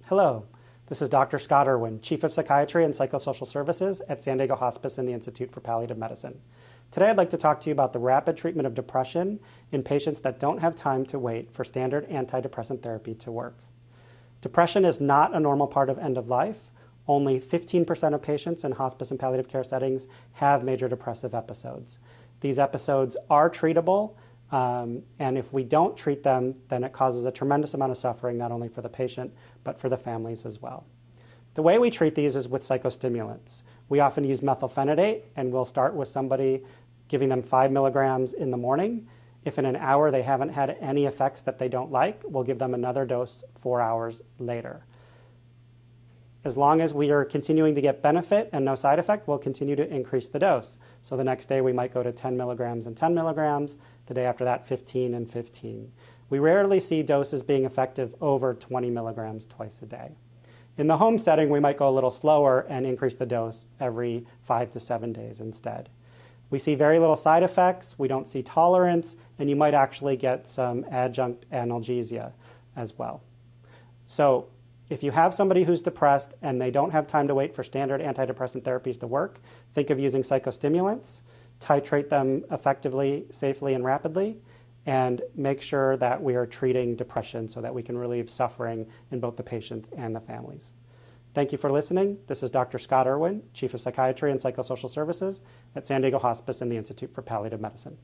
Hello, this is Dr. Scott Irwin, Chief of Psychiatry and Psychosocial Services at San Diego Hospice and the Institute for Palliative Medicine. Today I'd like to talk to you about the rapid treatment of depression in patients that don't have time to wait for standard antidepressant therapy to work. Depression is not a normal part of end of life. Only 15% of patients in hospice and palliative care settings have major depressive episodes. These episodes are treatable, and if we don't treat them, then it causes a tremendous amount of suffering, not only for the patient, but for the families as well. The way we treat these is with psychostimulants. We often use methylphenidate, and we'll start with somebody giving them 5 milligrams in the morning. If in an hour they haven't had any effects that they don't like, we'll give them another dose 4 hours later. As long as we are continuing to get benefit and no side effect, we'll continue to increase the dose. So the next day we might go to 10 milligrams and 10 milligrams, the day after that 15 and 15. We rarely see doses being effective over 20 milligrams twice a day. In the home setting, we might go a little slower and increase the dose every 5 to 7 days instead. We see very little side effects, we don't see tolerance, and you might actually get some adjunct analgesia as well. So if you have somebody who's depressed and they don't have time to wait for standard antidepressant therapies to work, think of using psychostimulants, titrate them effectively, safely, and rapidly, and make sure that we are treating depression so that we can relieve suffering in both the patients and the families. Thank you for listening. This is Dr. Scott Irwin, Chief of Psychiatry and Psychosocial Services at San Diego Hospice and the Institute for Palliative Medicine.